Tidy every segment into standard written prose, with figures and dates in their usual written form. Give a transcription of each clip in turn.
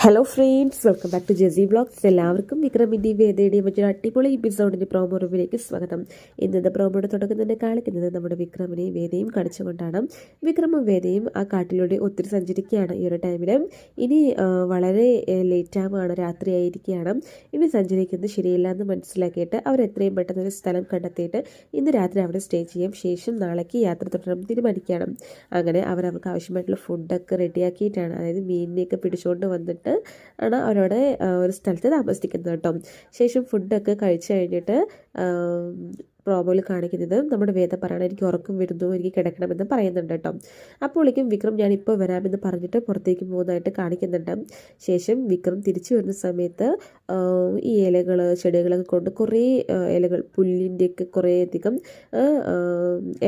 Hello friends, welcome back to Jessy vlogs. എല്ലാവർക്കും വിക്രമിൻ്റെ വേദയുടെയും മറ്റൊരു അടിപൊളി എപ്പിസോഡിൻ്റെ പ്രോമോ റിവ്യൂവിലേക്ക് സ്വാഗതം. ഇന്നത്തെ പ്രോമോയുടെ തുടക്കം തന്നെ കാണിക്കുന്നത് നമ്മുടെ വിക്രമിനെയും വേദയും കാണിച്ചുകൊണ്ടാണ്. വിക്രമും വേദയും ആ കാട്ടിലൂടെ ഒത്തിരി സഞ്ചരിക്കുകയാണ് ഈ ഒരു ടൈമിൽ. ഇനി വളരെ ലേറ്റാവാണ്, രാത്രിയായിരിക്കുകയാണ്. ഇനി സഞ്ചരിക്കുന്നത് ശരിയല്ല എന്ന് മനസ്സിലാക്കിയിട്ട് അവർ എത്രയും പെട്ടെന്ന് ഒരു സ്ഥലം കണ്ടെത്തിയിട്ട് ഇന്ന് രാത്രി അവിടെ സ്റ്റേ ചെയ്യും. ശേഷം നാളേക്ക് യാത്ര തുടരാൻ തീരുമാനിക്കുകയാണ്. അങ്ങനെ അവർക്ക് ആവശ്യമായിട്ടുള്ള ഫുഡൊക്കെ റെഡിയാക്കിയിട്ടാണ്, അതായത് മീനിനെയൊക്കെ പിടിച്ചുകൊണ്ട് വന്നിട്ട് ആണ് അവരവിടെ ഒരു സ്ഥലത്ത് താമസിക്കുന്നത് കേട്ടോ. ശേഷം ഫുഡൊക്കെ കഴിച്ചു കഴിഞ്ഞിട്ട് പ്രോമോയിൽ കാണിക്കുന്നത് നമ്മുടെ വേദ പറയണം, എനിക്ക് ഉറക്കം വരുന്നു, എനിക്ക് കിടക്കണമെന്ന് പറയുന്നുണ്ട് കേട്ടോ. അപ്പോഴേക്കും വിക്രം ഞാനിപ്പോൾ വരാമെന്ന് പറഞ്ഞിട്ട് പുറത്തേക്ക് പോകുന്നതായിട്ട് കാണിക്കുന്നുണ്ട്. ശേഷം വിക്രം തിരിച്ചു വരുന്ന സമയത്ത് ഈ ഇലകൾ ചെടികളൊക്കെ കൊണ്ട് കുറേ ഇലകൾ, പുല്ലിൻ്റെയൊക്കെ കുറേയധികം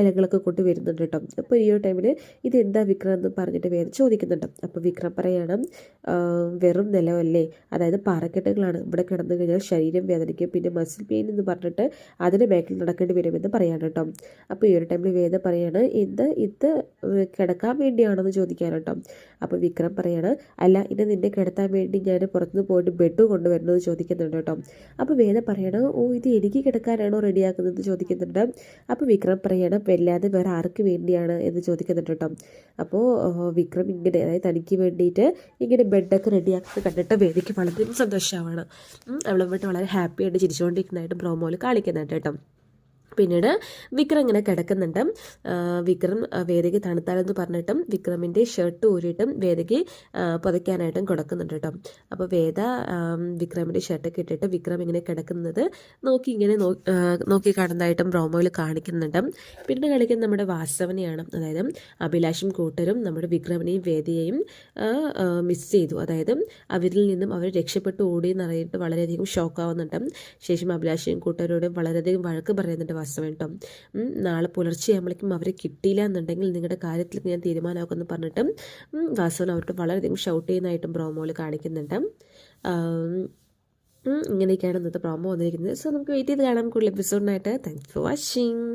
ഇലകളൊക്കെ കൊണ്ട് വരുന്നുണ്ട് കേട്ടോ. അപ്പോൾ ഈ ഒരു ടൈമിൽ ഇതെന്താ വിക്രം എന്ന് പറഞ്ഞിട്ട് വേദ ചോദിക്കുന്നുണ്ട്. അപ്പോൾ വിക്രം പറയണം, വെറും നിലമല്ലേ, അതായത് പാറക്കെട്ടുകളാണ്, ഇവിടെ കിടന്നു കഴിഞ്ഞാൽ ശരീരം വേദനിക്കും, പിന്നെ മസിൽ പെയിൻ എന്ന് പറഞ്ഞിട്ട് അതിൻ്റെ ബാക്കിൽ നടക്കേണ്ടി വരുമെന്ന് പറയാണ് കേട്ടോ. അപ്പോൾ ഈ ഒരു ടൈമിൽ വേദ പറയാണ്, ഇത് കിടക്കാൻ വേണ്ടിയാണെന്ന് ചോദിക്കാൻ കേട്ടോ. അപ്പോൾ വിക്രം പറയാണ്, അല്ല, ഇത് നിന്നെ കിടത്താൻ വേണ്ടി ഞാൻ പുറത്തുനിന്ന് പോയിട്ട് ബെഡ് കൊണ്ടുവരണമെന്ന് ചോദിക്കുന്നുണ്ട് കേട്ടോ. അപ്പോൾ വേദ പറയണം, ഓ, ഇത് എനിക്ക് കിടക്കാനാണോ റെഡിയാക്കുന്നത് ചോദിക്കുന്നുണ്ട്. അപ്പോൾ വിക്രം പറയണം, വല്ലാതെ വേറെ ആർക്ക് വേണ്ടിയാണ് എന്ന് ചോദിക്കുന്നുണ്ട് കേട്ടോ. അപ്പോൾ വിക്രം ഇങ്ങനെ, അതായത് തനിക്ക് വേണ്ടിയിട്ട് ഇങ്ങനെ ബെഡൊക്കെ റെഡിയാക്കുന്നത് കണ്ടിട്ട് വേദിക്ക് വളരെ സന്തോഷമാണ്. അവളെ വിട്ട് വളരെ ഹാപ്പിയായിട്ട് ചിരിച്ചുകൊണ്ടിരിക്കുന്നതായിട്ട് പ്രോമോയിൽ കാണിക്കുന്നുണ്ട് കേട്ടോ. പിന്നീട് വിക്രം ഇങ്ങനെ കിടക്കുന്നുണ്ട്. വിക്രം വേദയ്ക്ക് തണുത്താലെന്ന് പറഞ്ഞിട്ടും വിക്രമിൻ്റെ ഷർട്ട് ഊരിയിട്ടും വേദയ്ക്ക് പുതയ്ക്കാനായിട്ടും കൊടുക്കുന്നുണ്ട് കേട്ടോ. അപ്പോൾ വേദ വിക്രമിൻ്റെ ഷർട്ടൊക്കെ ഇട്ടിട്ട് വിക്രം ഇങ്ങനെ കിടക്കുന്നത് നോക്കി കാണുന്നതായിട്ടും പ്രോമോയിൽ കാണിക്കുന്നുണ്ട്. പിന്നീട് കളിക്കുന്നത് നമ്മുടെ വാസവനെയാണ്, അതായത് അഭിലാഷും കൂട്ടരും നമ്മുടെ വിക്രമിനെയും വേദയെയും മിസ് ചെയ്തു, അതായത് അവരിൽ നിന്നും അവർ രക്ഷപ്പെട്ടു ഓടി എന്നറിയിട്ട് വളരെയധികം ഷോക്കാവുന്നുണ്ട്. ശേഷം അഭിലാഷയും കൂട്ടരോടും വളരെയധികം വഴക്ക് പറയുന്നുണ്ട് വാസവൻ കേട്ടോ. നാളെ പുലർച്ചെ ആകുമ്പോഴേക്കും അവരെ കിട്ടിയില്ല എന്നുണ്ടെങ്കിൽ നിങ്ങളുടെ കാര്യത്തിൽ ഞാൻ തീരുമാനമാക്കുമെന്ന് പറഞ്ഞിട്ട് വാസവൻ അവരുടെ വളരെയധികം ഷൗട്ട് ചെയ്യുന്നതായിട്ടും പ്രോമോയിൽ കാണിക്കുന്നുണ്ട്. ഇങ്ങനെയൊക്കെയാണ് ഇന്നത്തെ പ്രോമോ വന്നിരിക്കുന്നത്. സോ നമുക്ക് വെയിറ്റ് ചെയ്ത് കാണാം കൂടുതൽ എപ്പിസോഡിനായിട്ട്. Thanks for watching.